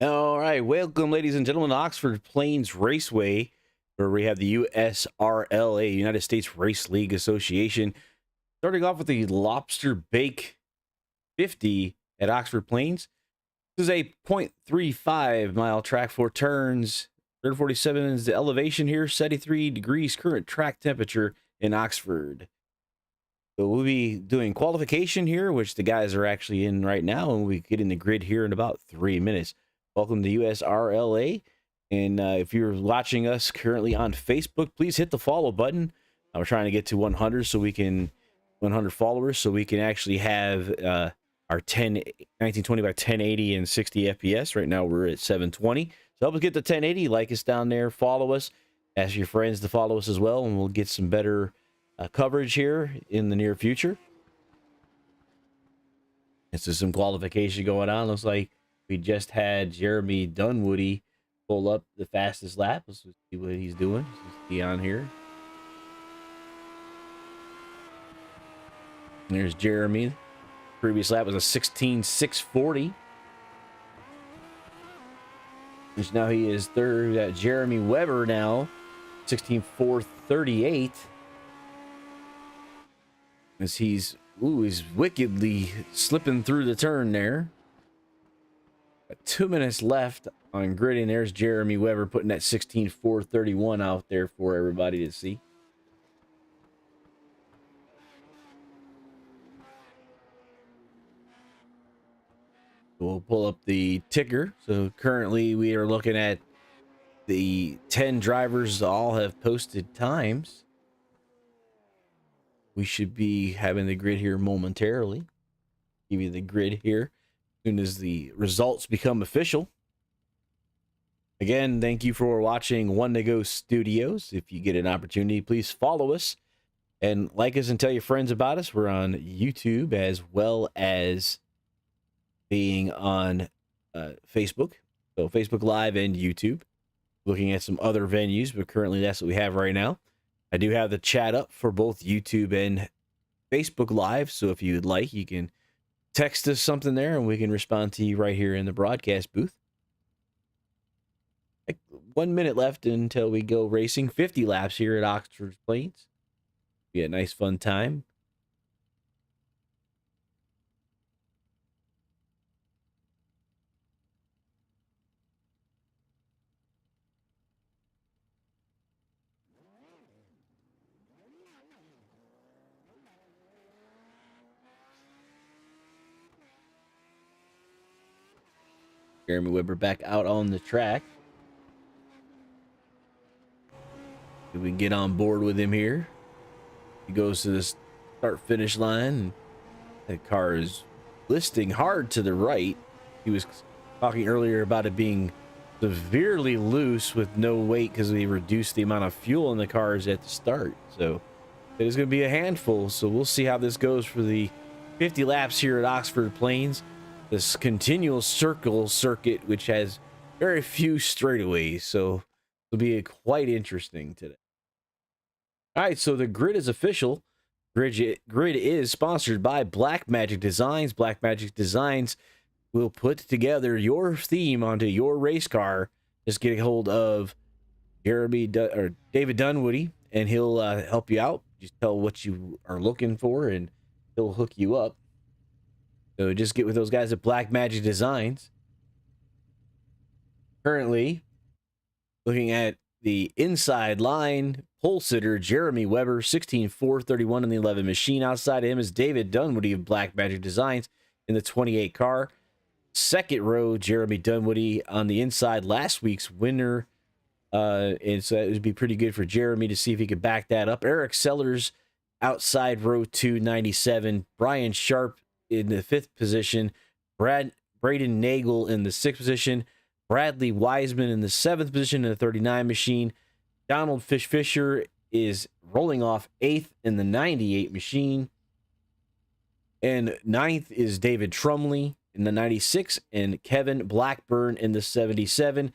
All right, welcome, ladies and gentlemen, to Oxford Plains Raceway, where we have the USRLA, United States Race League Association, starting off with the Lobster Bake 50 at Oxford Plains. This is a 0.35 mile track, 4 turns. 147 is the elevation here, 73 degrees current track temperature in Oxford. So we'll be doing qualification here, which the guys are actually in right now, and we get in the grid here in about 3 minutes. Welcome to USRLA. And if you're watching us currently on Facebook, please hit the follow button. We're trying to get to 100 followers so we can actually have our 1920 by 1080 and 60 FPS. Right now we're at 720. So help us get to 1080. Like us down there, follow us, ask your friends to follow us as well, and we'll get some better coverage here in the near future. This is some qualification going on. Looks like we just had Jeremy Dunwoody pull up the fastest lap. Let's see what he's doing. Let's see on here. And there's Jeremy. Previous lap was a 16.640. Which now he is third. We got Jeremy Weber now, 16.438. As he's wickedly slipping through the turn there. Got 2 minutes left on gridding. There's Jeremy Weber putting that 16.431 out there for everybody to see. We'll pull up the ticker. So currently we are looking at the 10 drivers all have posted times. We should be having the grid here momentarily. Give you the grid here as soon as the results become official. Again, thank you for watching One to Go Studios. If you get an opportunity, please follow us and like us and tell your friends about us. We're on YouTube as well as being on Facebook. So Facebook Live and YouTube. Looking at some other venues, but currently that's what we have right now. I do have the chat up for both YouTube and Facebook Live, so if you would like, you can text us something there, and we can respond to you right here in the broadcast booth. Like 1 minute left until we go racing. 50 laps here at Oxford Plains. Be a nice, fun time. Jeremy Weber back out on the track. If we can get on board with him here. He goes to the start-finish line. That car is listing hard to the right. He was talking earlier about it being severely loose with no weight because we reduced the amount of fuel in the cars at the start. So it is going to be a handful. So we'll see how this goes for the 50 laps here at Oxford Plains. This continual circuit, which has very few straightaways. So it'll be quite interesting today. All right, so the grid is official. Grid is sponsored by Blackmagic Designs. Blackmagic Designs will put together your theme onto your race car. Just get a hold of David Dunwoody, and he'll help you out. Just tell what you are looking for, and he'll hook you up. So just get with those guys at Blackmagic Designs. Currently, looking at the inside line, pole sitter Jeremy Weber, 16.431 in the 11 machine. Outside of him is David Dunwoody of Blackmagic Designs in the 28 car. Second row, Jeremy Dunwoody on the inside, last week's winner. And so it would be pretty good for Jeremy to see if he could back that up. Eric Sellers outside row 297. Brian Sharp in the 5th position. Braden Nagel in the 6th position. Bradley Wiseman in the 7th position in the 39 machine. Donald Fisher is rolling off 8th in the 98 machine. And 9th is David Trumley in the 96 and Kevin Blackburn in the 77.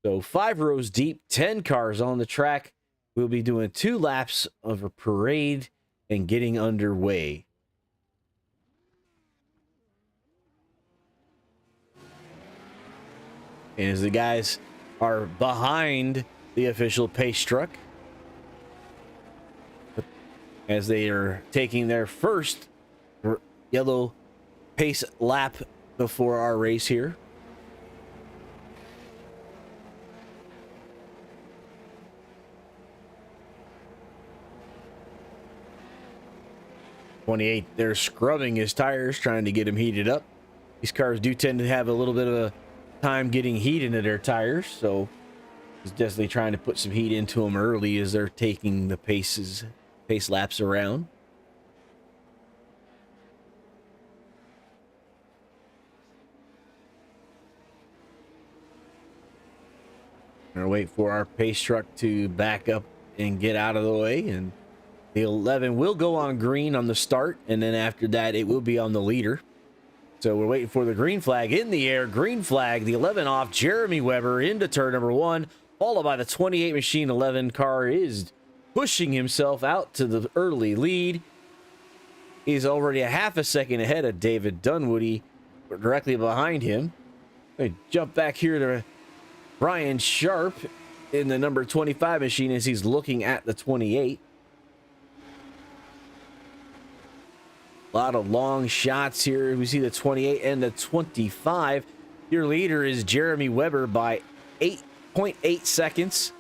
So 5 rows deep, 10 cars on the track. We'll be doing 2 laps of a parade and getting underway. as the guys are behind the official pace truck as they are taking their first yellow pace lap before our race here. '28, they're scrubbing his tires, trying to get him heated up. These cars do tend to have a little bit of a time getting heat into their tires, so he's definitely trying to put some heat into them early as they're taking the pace laps around. We're gonna wait for our pace truck to back up and get out of the way, and the 11 will go on green on the start, and then after that it will be on the leader. So we're waiting for the green flag in the air. Green flag, the 11 off, Jeremy Weber into turn number 1, followed by the 28 machine. 11 car is pushing himself out to the early lead. He's already a half a second ahead of David Dunwoody, directly behind him. We jump back here to Brian Sharp in the number 25 machine as he's looking at the 28. A lot of long shots here. We see the 28 and the 25. Your leader is Jeremy Weber by 8.8 seconds.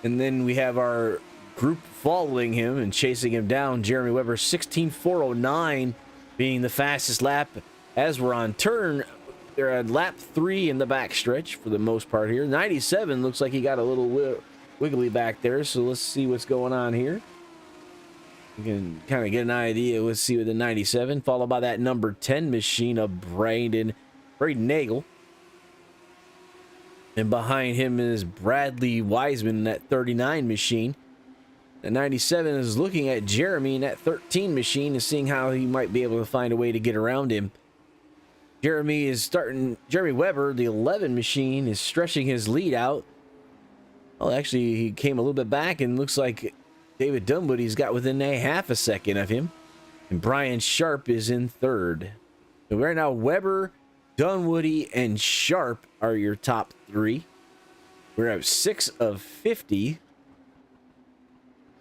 And then we have our group following him and chasing him down. Jeremy Weber 16.409 being the fastest lap as we're on turn. They're at lap 3 in the backstretch for the most part here. 97 looks like he got a little wiggly back there. So let's see what's going on here. You can kind of get an idea. Let's see with the 97, followed by that number 10 machine of Braden Nagel. And behind him is Bradley Wiseman in that 39 machine. The 97 is looking at Jeremy in that 13 machine and seeing how he might be able to find a way to get around him. Jeremy Weber, the 11 machine, is stretching his lead out. Well, actually, he came a little bit back and looks like David Dunwoody's got within a half a second of him. And Brian Sharp is in third. So right now, Weber, Dunwoody, and Sharp are your top 3. We're at 6 of 50. A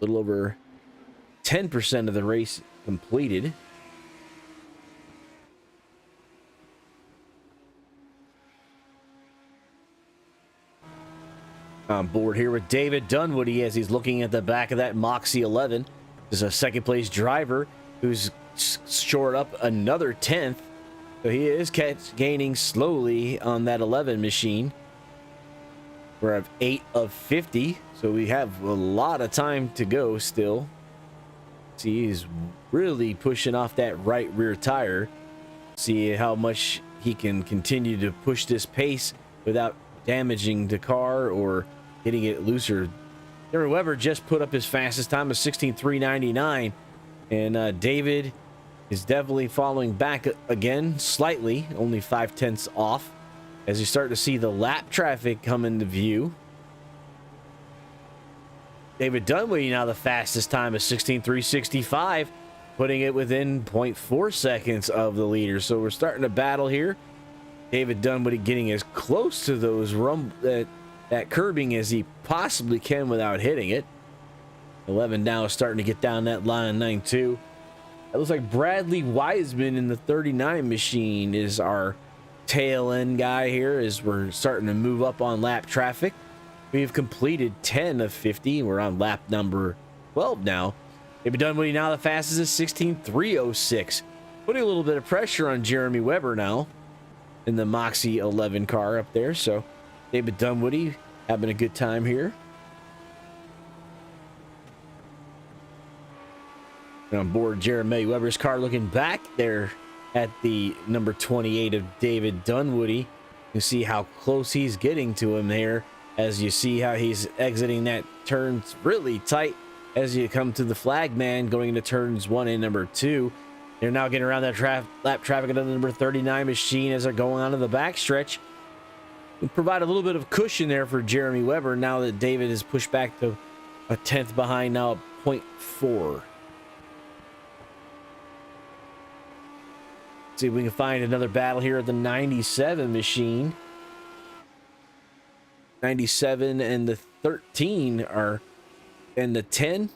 little over 10% of the race completed. On board here with David Dunwoody as he's looking at the back of that Moxie 11. This is a second place driver who's shored up another 10th. So he is gaining slowly on that 11 machine. We're at 8 of 50. So we have a lot of time to go still. See, he's really pushing off that right rear tire. See how much he can continue to push this pace without damaging the car or getting it looser. Jeremy Weber just put up his fastest time of 16.399, and David is definitely following back again slightly, only 0.5 off, as you start to see the lap traffic come into view. David Dunwoody now the fastest time of 16.365, putting it within 0.4 seconds of the leader. So we're starting to battle here. David Dunwoody getting as close to those that curbing as he possibly can without hitting it. 11 now is starting to get down that line. 9-2. It looks like Bradley Wiseman in the 39 machine is our tail end guy here as we're starting to move up on lap traffic. We've completed 10 of 50. We're on lap number 12 now. David Dunwoody now the fastest is 16.306. Putting a little bit of pressure on Jeremy Weber now in the Moxie 11 car up there. So David Dunwoody having a good time here. And on board Jeremy Weber's car, looking back there at the number 28 of David Dunwoody. You see how close he's getting to him there as you see how he's exiting that turns really tight as you come to the flag man going into turns 1 and number 2. They're now getting around that lap traffic on the number 39 machine as they're going onto the backstretch. We provide a little bit of cushion there for Jeremy Weber now that David is pushed back to a 10th behind now at 0.4. See if we can find another battle here at the 97 machine. 97 and the 13 are, and the 10.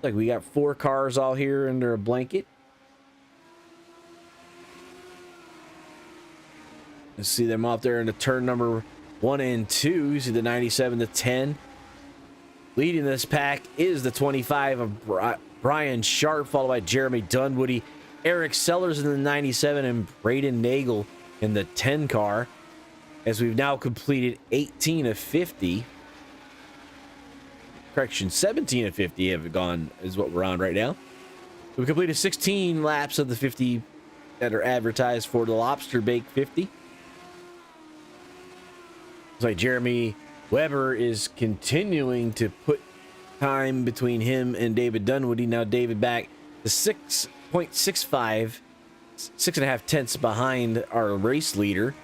Like we got 4 cars all here under a blanket. You see them out there in the turn number 1 and 2. You see the 97, the 10. Leading this pack is the 25 of Brian Sharp, followed by Jeremy Dunwoody, Eric Sellers in the 97, and Braden Nagel in the 10 car. As we've now completed 18 of 50. Correction, 17 of 50 have gone, is what we're on right now. We completed 16 laps of the 50 that are advertised for the Lobster Bake 50. Looks like Jeremy Weber is continuing to put time between him and David Dunwoody. Now David back to 6.65, 6.5 tenths behind our race leader.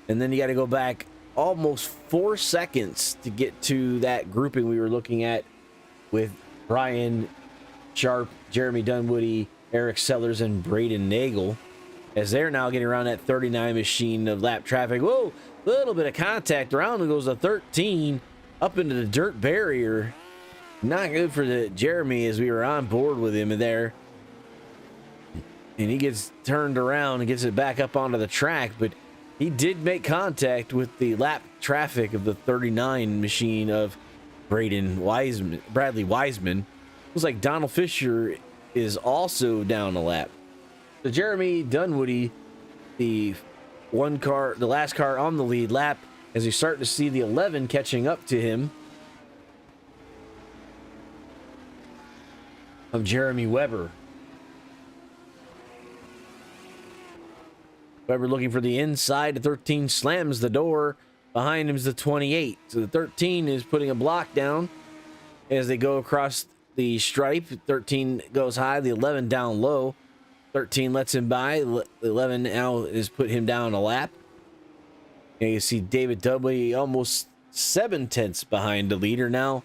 And then you got to go back almost 4 seconds to get to that grouping we were looking at with Brian Sharp, Jeremy Dunwoody, Eric Sellers, and Braden Nagel, as they're now getting around that 39 machine of lap traffic. Whoa, little bit of contact. Around goes the 13 up into the dirt barrier. Not good for the Jeremy as we were on board with him there. And he gets turned around and gets it back up onto the track, but he did make contact with the lap traffic of the 39 machine of Bradley Wiseman. Looks like Donald Fisher is also down a lap. So Jeremy Dunwoody, the last car on the lead lap, as you start to see the 11 catching up to him of Jeremy Weber. Weber looking for the inside. The 13 slams the door. Behind him is the 28. So the 13 is putting a block down as they go across the stripe. 13 goes high. The 11 down low. 13 lets him by. The 11 now has put him down a lap. And you see David Dunwoody almost 7 tenths behind the leader now,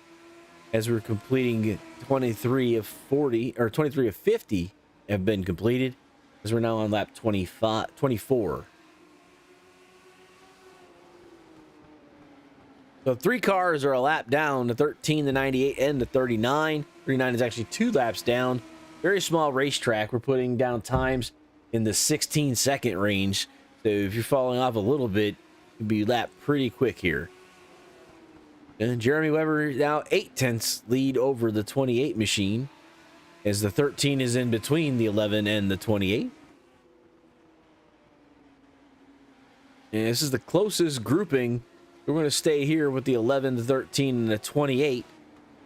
as we're completing 23 of 40, or 23 of 50 have been completed, as we're now on lap 24. So 3 cars are a lap down, the 13, the 98, and the 39. 39 is actually 2 laps down. Very small racetrack. We're putting down times in the 16-second range. So if you're falling off a little bit, you'll be lapped pretty quick here. And Jeremy Weber now 8 tenths lead over the 28 machine, as the 13 is in between the 11 and the 28. And this is the closest grouping. We're going to stay here with the 11, the 13, and the 28.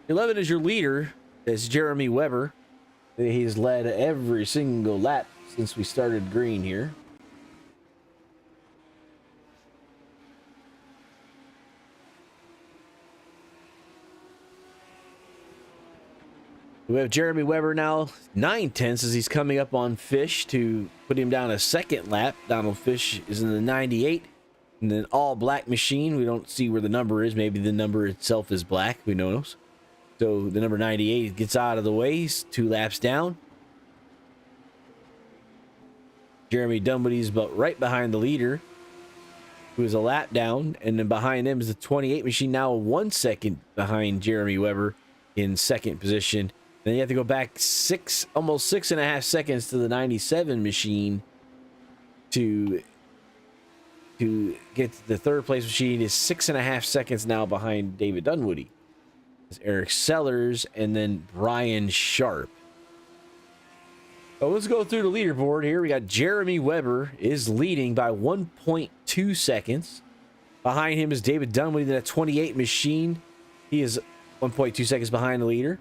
11 is your leader. That's Jeremy Weber. He's led every single lap since we started green here. We have Jeremy Weber now 9 tenths as he's coming up on Fish to put him down a second lap. Donald Fish is in the 98 in an all black machine. We don't see where the number is. Maybe the number itself is black. Who knows? So the number 98 gets out of the way. He's 2 laps down. Jeremy Dunwoody's about right behind the leader, who is a lap down. And then behind him is the 28 machine, now 1 second behind Jeremy Weber in second position. Then you have to go back almost 6.5 seconds to the 97 machine to get to the third place machine. Is 6.5 seconds now behind David Dunwoody. It's Eric Sellers and then Brian Sharp. So let's go through the leaderboard here. We got Jeremy Weber is leading by 1.2 seconds. Behind him is David Dunwoody, that 28 machine. He is 1.2 seconds behind the leader.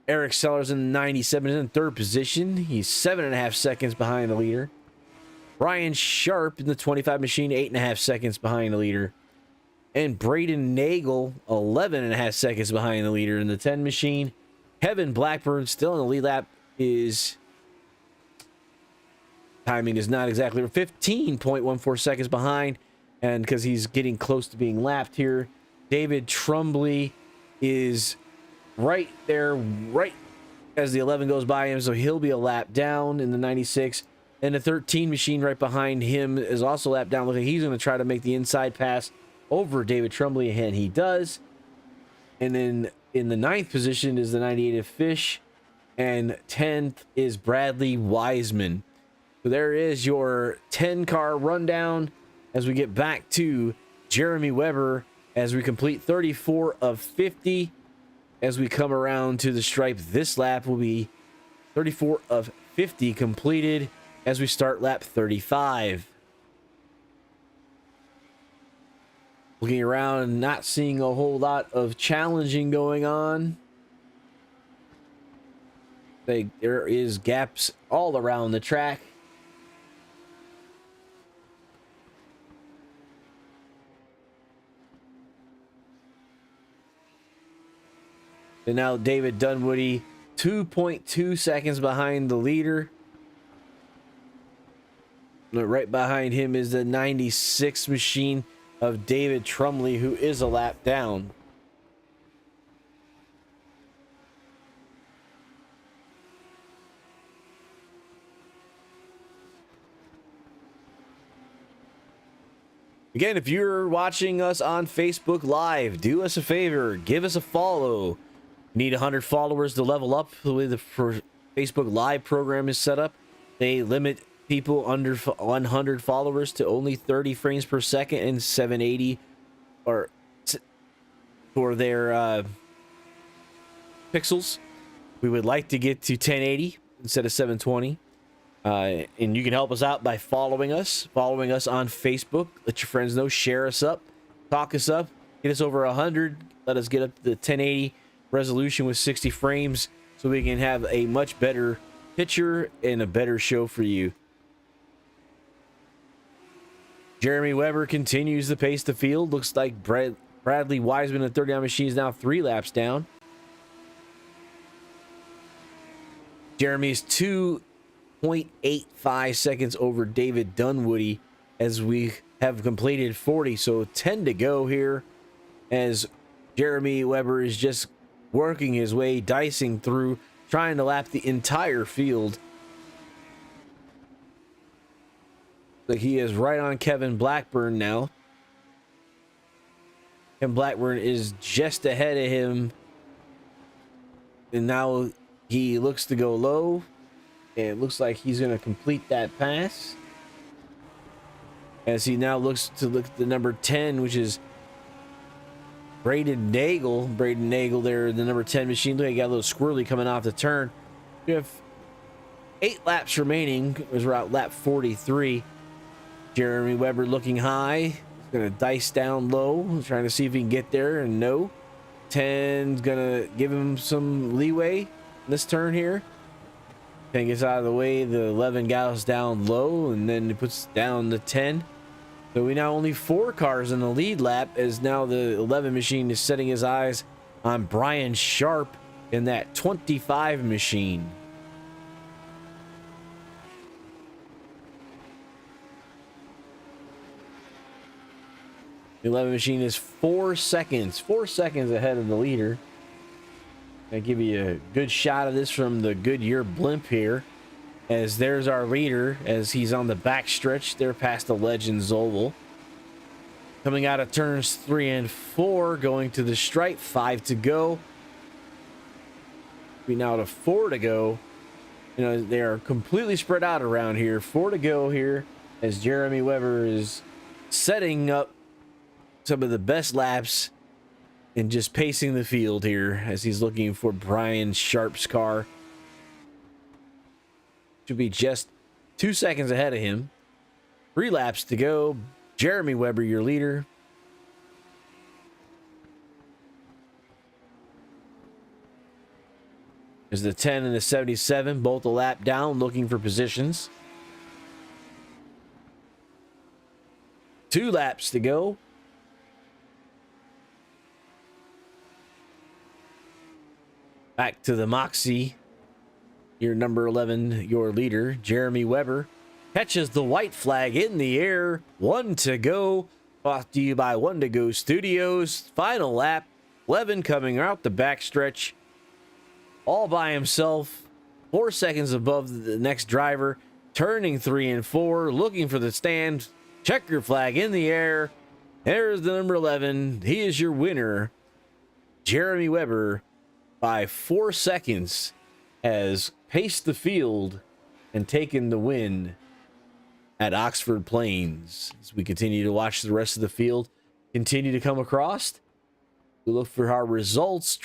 Eric Sellers in the 97 is in third position. He's 7.5 seconds behind the leader. Brian Sharp in the 25 machine, 8.5 seconds behind the leader. And Braden Nagel, 11.5 seconds behind the leader in the 10 machine. Kevin Blackburn still in the lead lap. His timing is not exactly 15.14 seconds behind. And because he's getting close to being lapped here, David Trumbley is right there, right as the 11 goes by him, so he'll be a lap down in the 96. And the 13 machine right behind him is also a lap down. Look, like he's going to try to make the inside pass over David Trumley, and he does. And then in the 9th position is the 98 of Fish, and 10th is Bradley Wiseman. So there is your 10-car rundown as we get back to Jeremy Weber as we complete 34 of 50. As we come around to the stripe, this lap will be 34 of 50 completed as we start lap 35. Looking around and not seeing a whole lot of challenging going on. There is gaps all around the track. And now David Dunwoody, 2.2 seconds behind the leader. Right behind him is the 96 machine of David Trumley, who is a lap down. Again, if you're watching us on Facebook Live, do us a favor, give us a follow. Need 100 followers to level up. The way the Facebook Live program is set up, they limit people under 100 followers to only 30 frames per second and 780 or for their pixels. We would like to get to 1080 instead of 720. And you can help us out by following us on Facebook. Let your friends know, share us up, talk us up, get us over 100. Let us get up to the 1080 resolution with 60 frames so we can have a much better picture and a better show for you. Jeremy Weber continues to pace the field. Looks like Bradley Wiseman at 39 machine is now 3 laps down. Jeremy's 2.85 seconds over David Dunwoody as we have completed 40. So 10 to go here as Jeremy Weber is just working his way, dicing through, trying to lap the entire field. Like he is right on Kevin Blackburn now. Kevin Blackburn is just ahead of him. And now he looks to go low. And it looks like he's going to complete that pass. As he now looks at the number 10, which is Braden Nagel. Braden Nagel there, the number 10 machine. Look, he got a little squirrely coming off the turn. We have 8 laps remaining. We're at lap 43. Jeremy Weber looking high. He's going to dice down low, trying to see if he can get there, and no. 10's going to give him some leeway in this turn here. 10 gets out of the way. The 11 goes down low, and then he puts down the 10. So we now only 4 cars in the lead lap, as now the 11 machine is setting his eyes on Brian Sharp in that 25 machine. The 11 machine is 4 seconds ahead of the leader. I'll give you a good shot of this from the Goodyear blimp here, as there's our leader as he's on the back stretch there past the Legends Oval. Coming out of turns 3 and 4, going to the stripe, 5 to go. We now to 4 to go. You know, they are completely spread out around here. 4 to go here as Jeremy Weber is setting up some of the best laps and just pacing the field here as he's looking for Brian Sharp's car. Should be just 2 seconds ahead of him. 3 laps to go. Jeremy Weber, your leader. There's the 10 and the 77, both a lap down, looking for positions. 2 laps to go. Back to the Moxie. Your number 11, your leader, Jeremy Weber, catches the white flag in the air. 1 to go. Brought to you by 1 to Go Studios. Final lap. 11 coming out the backstretch. All by himself. 4 seconds above the next driver. Turning 3 and 4. Looking for the stand. Checker flag in the air. There's the number 11. He is your winner, Jeremy Weber, by 4 seconds, has paced the field and taken the win at Oxford Plains. As we continue to watch the rest of the field continue to come across, we look for our results,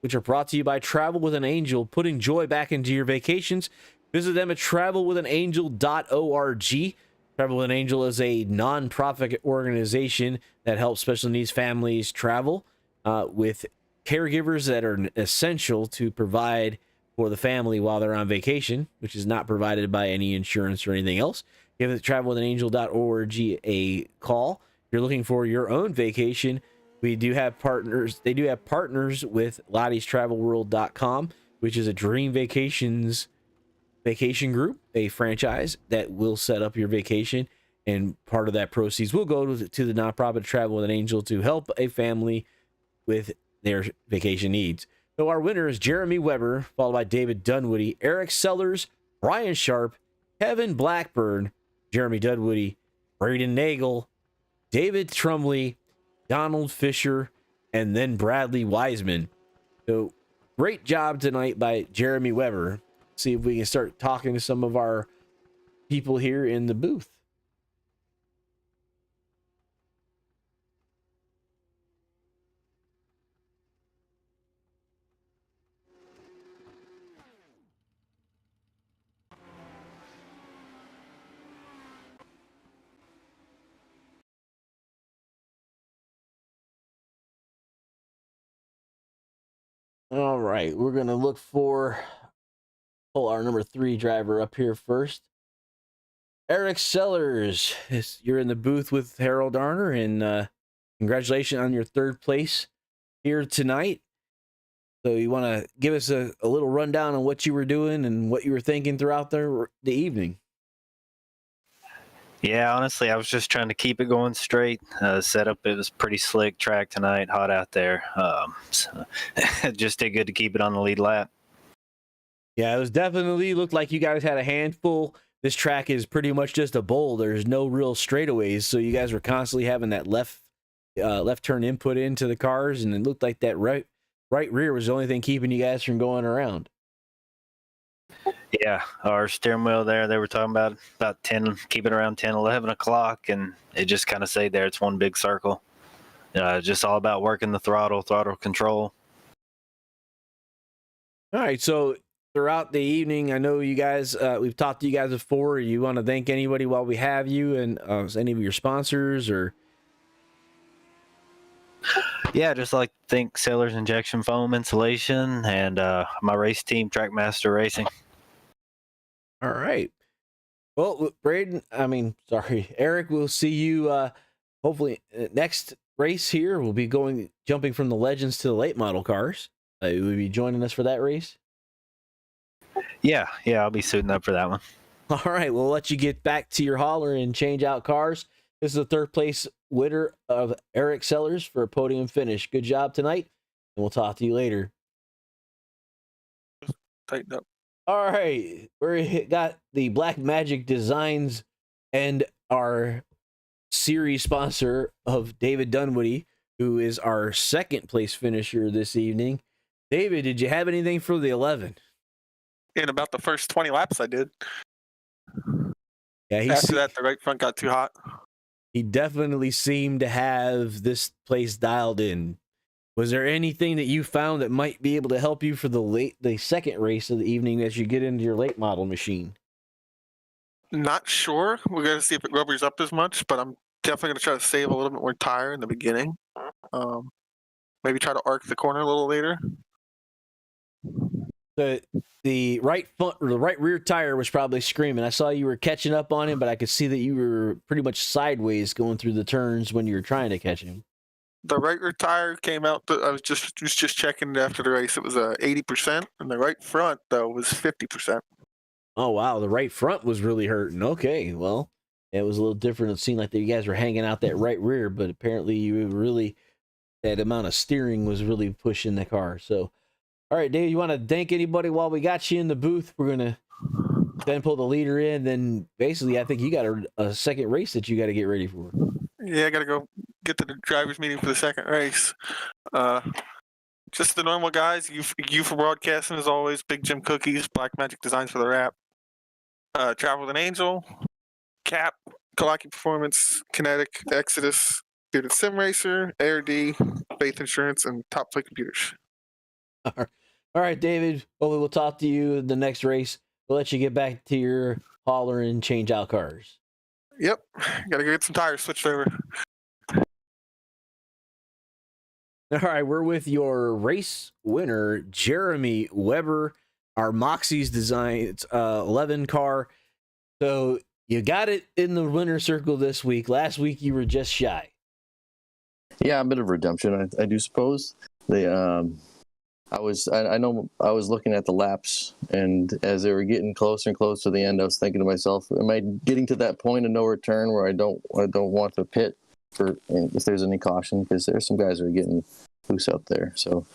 which are brought to you by Travel with an Angel, putting joy back into your vacations. Visit them at travelwithanangel.org. Travel with an Angel is a non-profit organization that helps special needs families travel with caregivers that are essential to provide for the family while they're on vacation, which is not provided by any insurance or anything else. Give it travelwithanangel.org a call. If you're looking for your own vacation, we do have partners. They do have partners with Lottie'sTravelWorld.com, which is a dream vacations vacation group, a franchise that will set up your vacation, and part of that proceeds will go to the nonprofit Travel with an Angel to help a family with their vacation needs. So our winner is Jeremy Weber, followed by David Dunwoody, Eric Sellers, Brian Sharp, Kevin Blackburn, Jeremy Dunwoody, Braden Nagel, David Trumley, Donald Fisher, and then Bradley Wiseman. So great job tonight by Jeremy Weber. See if we can start talking to some of our people here in the booth. All right, we're going to look for, pull our number 3 driver up here first. Eric Sellers, you're in the booth with Harold Arner, and congratulations on your 3rd place here tonight. So you want to give us a little rundown on what you were doing and what you were thinking throughout the evening? Yeah, honestly, I was just trying to keep it going straight. Setup, it was pretty slick track tonight, hot out there. So just did good to keep it on the lead lap. Yeah, it was definitely looked like you guys had a handful. This track is pretty much just a bowl. There's no real straightaways, so you guys were constantly having that left turn input into the cars, and it looked like that right rear was the only thing keeping you guys from going around. Yeah, our steering wheel there, they were talking about 10, keep it around 10, 11 o'clock, and it just kind of stayed there. It's one big circle. Just all about working the throttle control. All right, so throughout the evening, I know you guys, we've talked to you guys before. You want to thank anybody while we have you, and any of your sponsors, or? Yeah, just like to thank Sailors Injection Foam Insulation and my race team, Trackmaster Racing. All right. Well, Eric, we'll see you hopefully next race here. We'll be jumping from the Legends to the late model cars. You will be joining us for that race? Yeah, I'll be suiting up for that one. All right, we'll let you get back to your hauler and change out cars. This is the 3rd place winner of Eric Sellers for a podium finish. Good job tonight, and we'll talk to you later. Tighten up. All right, we got the Black Magic Designs and our series sponsor of David Dunwoody, who is our 2nd place finisher this evening. David, did you have anything for the 11? In about the first 20 laps, I did. Yeah, after that, the right front got too hot. He definitely seemed to have this place dialed in. Was there anything that you found that might be able to help you for the 2nd race of the evening as you get into your late model machine? Not sure. We're going to see if it rubbers up as much, but I'm definitely going to try to save a little bit more tire in the beginning. Maybe try to arc the corner a little later. The right rear tire was probably screaming. I saw you were catching up on him, but I could see that you were pretty much sideways going through the turns when you were trying to catch him. The right rear tire came out. I was just checking after the race. It was 80%, and the right front though was 50%. Oh wow, the right front was really hurting. Okay, well, it was a little different. It seemed like you guys were hanging out that right rear, but apparently that amount of steering was really pushing the car. So, all right, Dave, you want to thank anybody while we got you in the booth? We're gonna then pull the leader in. Then basically, I think you got a 2nd race that you got to get ready for. Yeah, I got to go get to the drivers meeting for the second race. Just the normal guys. You for broadcasting as always. Big Jim Cookies, Black Magic Designs for the wrap. Travel with an Angel, Cap, Kalaki Performance, Kinetic, Exodus, Bearded Sim Racer, ARD, Faith Insurance, and Top Play Computers. All right, David. Well, we'll talk to you in the next race. We'll let you get back to your hauler and change out cars. Yep. Gotta go get some tires switched over. All right, we're with your race winner, Jeremy Weber, our Moxie's Designs 11 car. So you got it in the winner circle this week. Last week you were just shy. Yeah, a bit of redemption, I do suppose. I know I was looking at the laps, and as they were getting closer and closer to the end, I was thinking to myself, am I getting to that point of no return where I don't want to pit for if there's any caution, because there's some guys that are getting loose out there. So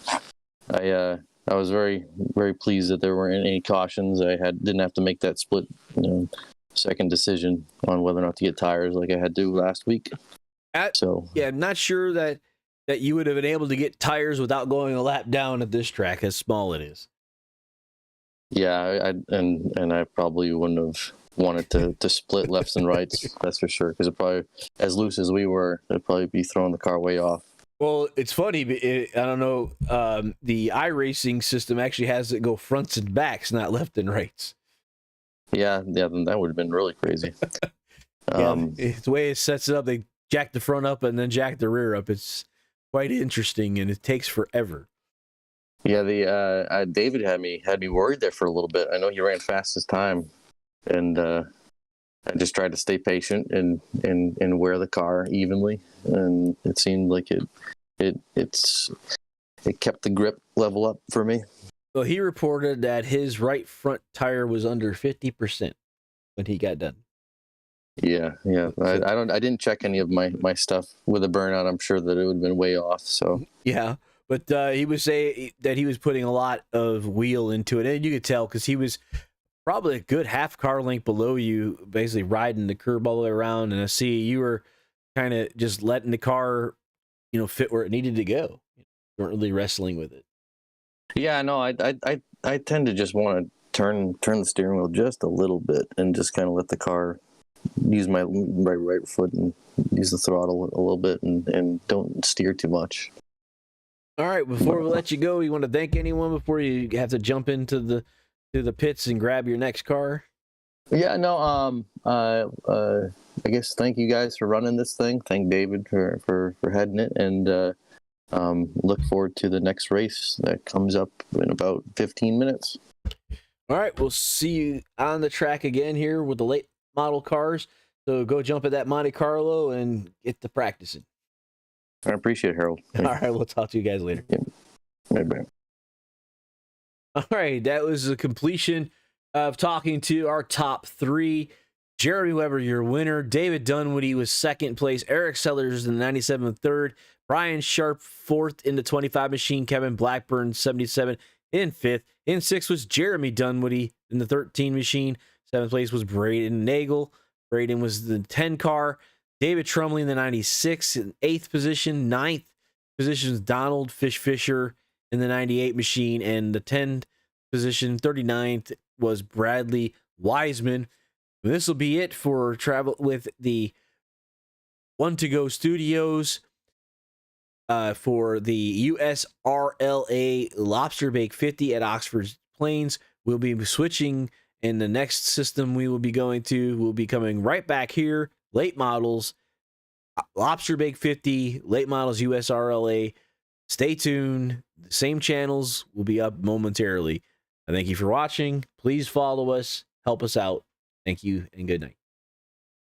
I was very, very pleased that there weren't any cautions. I didn't have to make that split second decision on whether or not to get tires like I had to last week. Yeah, I'm not sure that you would have been able to get tires without going a lap down at this track, as small it is. Yeah, I probably wouldn't have wanted to split lefts and rights, that's for sure, because it probably, as loose as we were, it'd probably be throwing the car way off. Well, it's funny. I don't know. The iRacing system actually has it go fronts and backs, not left and rights. Yeah, then that would have been really crazy. It's the way it sets it up. They jack the front up and then jack the rear up. It's quite interesting, and it takes forever. Yeah, David had me worried there for a little bit. I know he ran fastest time, and I just tried to stay patient and wear the car evenly, and it seemed like it kept the grip level up for me. Well, he reported that his right front tire was under 50% when he got done. Yeah. I didn't check any of my stuff with a burnout. I'm sure that it would have been way off. So yeah, but he was saying that he was putting a lot of wheel into it, and you could tell because he was probably a good half car length below you, basically riding the curb all the way around. And I see you were kind of just letting the car, fit where it needed to go. You weren't really wrestling with it. Yeah, no, I tend to just want to turn the steering wheel just a little bit and just kind of let the car use my right foot and use the throttle a little bit and don't steer too much. All right, before we let you go, you want to thank anyone before you have to jump into the pits and grab your next car? Yeah, no, I guess thank you guys for running this thing. Thank David for heading it, and look forward to the next race that comes up in about 15 minutes. All right, we'll see you on the track again here with the late model cars. So go jump at that Monte Carlo and get to practicing. I appreciate it, Harold. All right, we'll talk to you guys later. Yeah. Bye. All right, that was the completion of talking to our top three. Jeremy Weber, your winner. David Dunwoody was second place. Eric Sellers in the 97 third. Brian Sharp fourth in the 25 machine. Kevin Blackburn 77 in fifth. In sixth was Jeremy Dunwoody in the 13 machine. Seventh place was Braden Nagel. Braden was the 10 car. David Trumley in the 96 in eighth position. Ninth position was Donald Fisher in the 98 machine. And the 10th position, 39th, was Bradley Wiseman. This will be it for Travel with the One to Go Studios for the USRLA Lobster Bake 50 at Oxford Plains. We'll be switching, and the next system we will be going to will be coming right back here. Late models, Lobster Bake 50, late models USRLA. Stay tuned. The same channels will be up momentarily. I thank you for watching. Please follow us. Help us out. Thank you and good night.